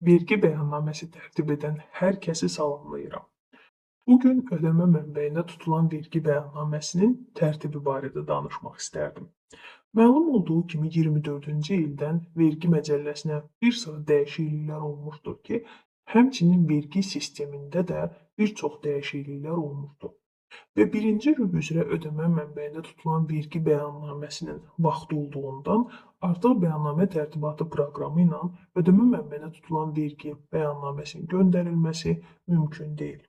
Vergi bəyannaməsi tərtib edən hər kəsi salamlayıram. Bu gün ödəmə mənbəyində tutulan vergi bəyannaməsinin tərtibi barədə danışmaq istərdim. Məlum olduğu kimi 24-cü ildən vergi məcəlləsinə bir sıra dəyişikliklər olmuşdur ki, həmçinin vergi sistemində də bir çox dəyişikliklər olmuşdur. Və birinci rüb üzrə ödəmə mənbəyində tutulan vergi bəyannaməsinin vaxtı olduğundan artıq bəyannamə tərtibatı proqramı ilə ödəmə mənbəyində tutulan vergi bəyannaməsinin göndərilməsi mümkün deyil.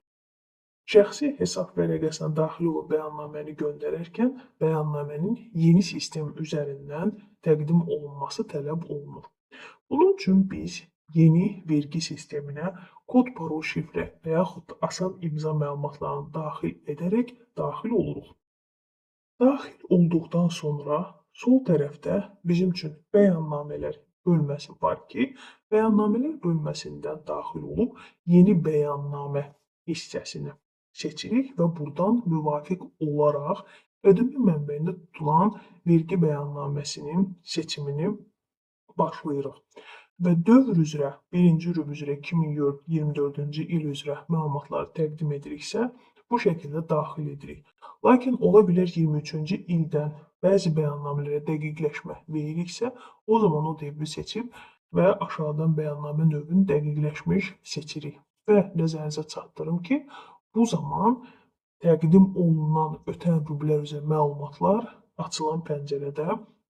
Şəxsi hesab vərəqəsinə daxil olub bəyannaməni göndərərkən bəyannamənin yeni sistem üzərindən təqdim olunması tələb olunur. Bunun üçün biz yeni vergi sisteminə kod, parol, şifrə və yaxud da asan imza məlumatlarını daxil edərək daxil oluruq. Daxil olduqdan sonra sol tərəfdə bizim üçün bəyannamələr bölməsi var ki, bəyannamələr bölməsindən daxil olub yeni bəyannamə hissəsini seçirik və buradan müvafiq olaraq ödəmə mənbəyində tutulan vergi bəyannaməsinin seçimini başlayırıq. Və dövr üzrə, birinci rüb üzrə 2024-cü il üzrə məlumatları təqdim ediriksə, bu şəkildə daxil edirik. Lakin ola bilər 23-cü ildən bəzi bəyannamələrə dəqiqləşmə veririksə, o zaman o devri seçib və aşağıdan bəyannamə növünü dəqiqləşmiş seçirik. Və nəzərinizə çatdırım ki, bu zaman təqdim olunan ötən rüblər üzrə məlumatlar açılan pəncərədə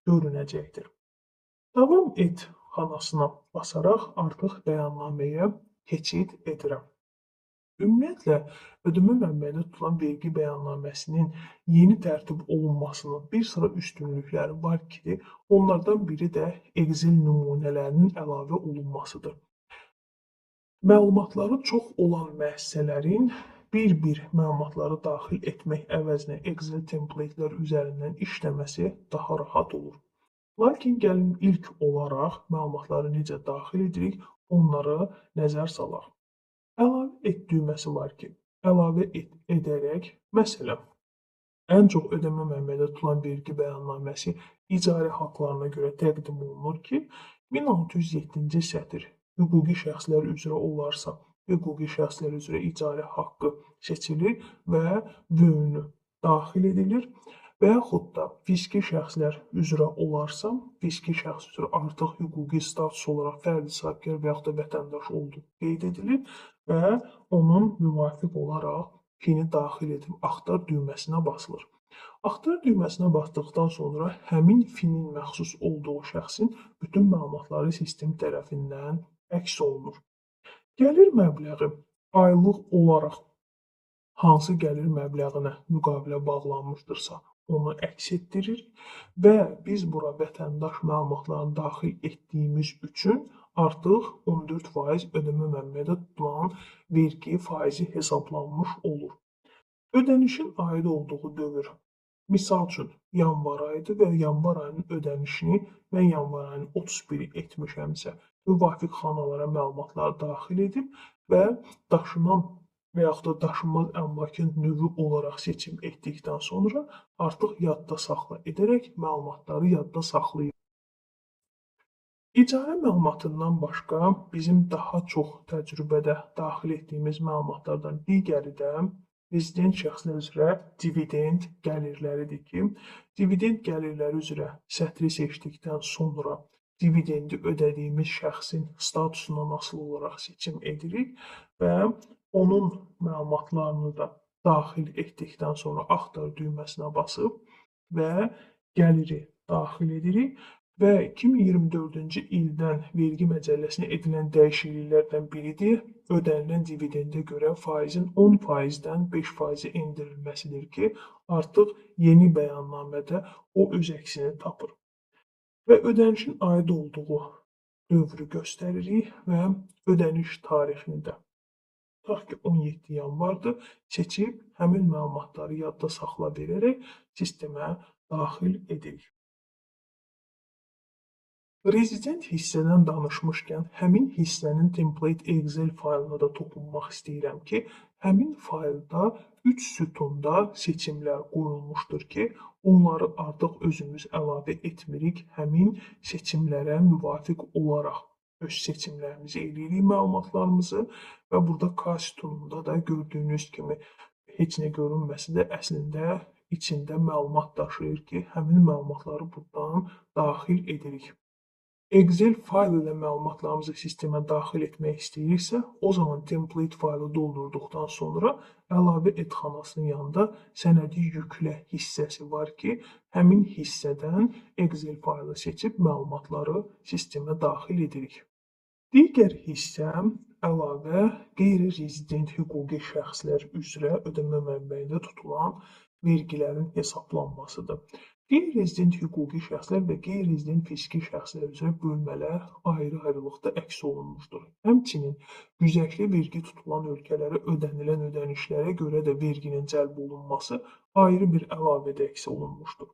görünəcəkdir. Davam et xanasına basaraq artıq bəyannaməyə keçid edirəm. Ümumiyyətlə, ödəmə mənbəyində tutulan vergi bəyannaməsinin yeni tərtib olunmasının bir sıra üstünlükləri var ki, onlardan biri də Excel nümunələrinin əlavə olunmasıdır. Məlumatları çox olan müəssisələrin bir-bir məlumatları daxil etmək əvəzinə Excel template-lər üzərindən işləməsi daha rahat olur. Lakin gəlin ilk olaraq məlumatları necə daxil edirik, onları nəzər salaq. Əlavə et düyməsi var ki, əlavə edərək, məsələn, ən çox ödəmə mənbəyində tutulan vergi bəyannaməsi icari haqlarına görə təqdim olunur ki, 1607-ci sətr hüquqi şəxslər üzrə olarsa, hüquqi şəxslər üzrə icari haqqı seçilir və böyünü daxil edilir. Və yaxud da fiziki şəxslər üzrə olarsa, fiziki şəxs üzrə artıq hüquqi status olaraq fərdi sahibkar və yaxud da vətəndaş olduğu qeyd edilir və onun müvafiq olaraq PIN-i daxil edib axtar düyməsinə basılır. Axtar düyməsinə basdıqdan sonra həmin PIN-in məxsus olduğu şəxsin bütün məlumatları sistem tərəfindən əks olunur. Gəlir məbləği aylıq olaraq hansı gəlir məbləğinə müqavilə bağlanmışdırsa, onu əks etdirir və biz bura vətəndaş məlumatlarını daxil etdiyimiz üçün artıq 14% ödəmə mənbəyində tutulan vergi faizi hesablanmış olur. Ödənişin aid olduğu dövr, misal üçün yanvar ayıdır və yanvar ayının ödənişini mən yanvar ayının 31-i etmişəmsə, müvafiq xanalara məlumatları daxil edib və daşınan və yaxud da daşınmaz əmlakın növü olaraq seçim etdikdən sonra artıq yadda saxla edərək məlumatları yadda saxlayır. İcarə məlumatından başqa bizim daha çox təcrübədə daxil etdiyimiz məlumatlardan digəri də rezident şəxslər üzrə dividend gəlirləridir ki, dividend gəlirləri üzrə sətri seçdikdən sonra dividendi ödədiyimiz şəxsin statusundan asılı olaraq seçim edirik və onun məlumatlarını da daxil etdikdən sonra axtar düyməsinə basıb və gəliri daxil edirik və 2024-cü ildən vergi məcəlləsinə edilən dəyişikliklərdən biridir, ödənilən dividendə görə faizin 10%-dən 5%-ə endirilməsidir ki, artıq yeni bəyannamədə o öz əksini tapır. Və ödənişin aid olduğu dövrü göstəririk və ödəniş tarixini də tutaq ki, 17 yanvardır, seçib həmin məlumatları yadda saxla verərək sistemə daxil edirik. Rezident hissədən danışmışkən, həmin hissənin template Excel faylına da toxunmaq istəyirəm ki, həmin faylda 3 sütunda seçimlər qoyulmuşdur ki, onları artıq özümüz əlavə etmirik həmin seçimlərə müvafiq olaraq. öz seçimlərimizi eləyirik məlumatlarımızı və burada kas sütununda da gördüyünüz kimi heç nə görünməsə də əslində içində məlumat daşıyır ki, həmin məlumatları burdan daxil edirik. Excel faylı ilə məlumatlarımızı sistemə daxil etmək istəyiriksə, o zaman template faylı doldurduqdan sonra əlavə et xanasının yanında sənədi yüklə hissəsi var ki, həmin hissədən Excel faylı seçib məlumatları sistemə daxil edirik. Digər hissə əlavə qeyri-rezident hüquqi şəxslər üzrə ödəmə mənbəyində tutulan vergilərin hesablanmasıdır. Qeyri-rezident hüquqi şəxslər və qeyri-rezident fiziki şəxslər üzrə bölmələr ayrı-ayrılıqda əks olunmuşdur. Həmçinin güzəştli vergi tutulan ölkələrə ödənilən ödənişlərə görə də verginin cəlb olunması ayrı bir əlavədə əks olunmuşdur.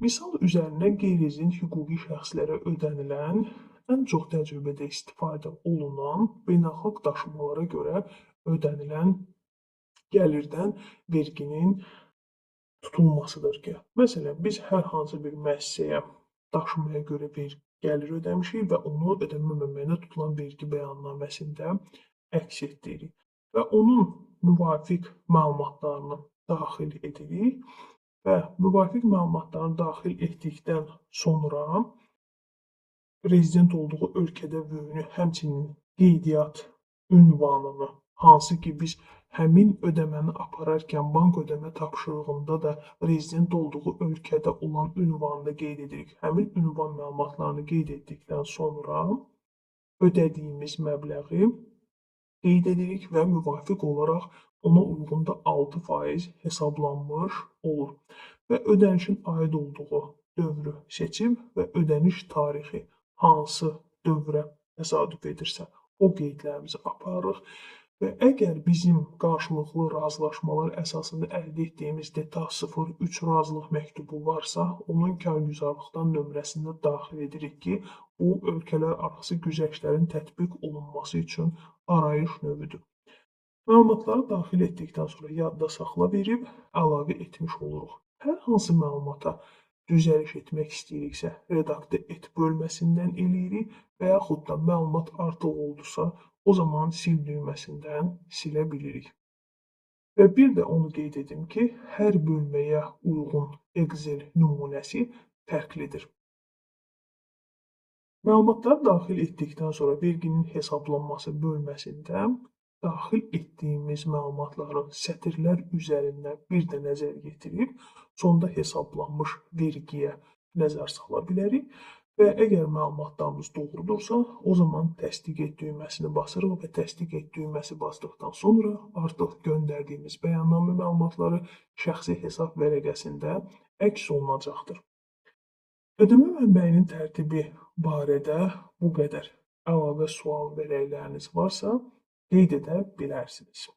Misal üzərindən qeyri-rezident hüquqi şəxslərə ödənilən ən çox təcrübədə istifadə olunan beynəlxalq daşımalara görə ödənilən gəlirdən verginin tutulmasıdır ki, məsələn, biz hər hansı bir müəssisəyə daşımaya görə gəlir ödəmişik və onu ödəmə mənbəyində tutulan vergi bəyannaməsində əks etdiririk və onun müvafiq məlumatlarını daxil edirik və müvafiq məlumatlarını daxil etdikdən sonra rezident olduğu ölkədə vöyünü, həmçinin qeydiyyat ünvanını, hansı ki biz həmin ödəməni apararkən bank ödəmə tapşırığında da rezident olduğu ölkədə olan ünvanını qeyd edirik. Həmin ünvan məlumatlarını qeyd etdikdən sonra ödədiyimiz məbləği qeyd edirik və müvafiq olaraq ona uyğun da 6% hesablanmış olur və ödənişin aid olduğu dövrü seçib və ödəniş tarixi hansı dövrə təsadüf edirsə, o qeydlərimizi aparırıq və əgər bizim qarşılıqlı razılaşmalar əsasında əldə etdiyimiz detal 03 razılıq məktubu varsa, onun kargüzarlıqdan nömrəsində daxil edirik ki, bu ölkələr arası güzəştlərin tətbiq olunması üçün arayış növüdür. Məlumatları daxil etdikdən sonra yadda saxla verib əlavə etmiş oluruq. Hər hansı məlumata düzəliş etmək istəyiriksə, redaktə et bölməsindən eləyirik və yaxud da məlumat artıq oldusa, o zaman sil düyməsindən silə bilirik. Və bir də onu qeyd edim ki, hər bölməyə uyğun Excel nümunəsi fərqlidir. Məlumatları daxil etdikdən sonra verginin hesablanması bölməsində daxil etdiyimiz məlumatların sətirlər üzərindən bir də nəzər yetirib, sonda hesablanmış vergiyə nəzər sala bilərik və əgər məlumatlarımız doğrudursa, o zaman təsdiq et düyməsini basırıq və təsdiq et düyməsi basdıqdan sonra artıq göndərdiyimiz bəyannamə məlumatları şəxsi hesab vərəqəsində əks olunacaqdır. Ödəmə mənbəyinin tərtibi barədə bu qədər. Əlavə sual və rəyləriniz varsa, qeyd edə bilərsiniz.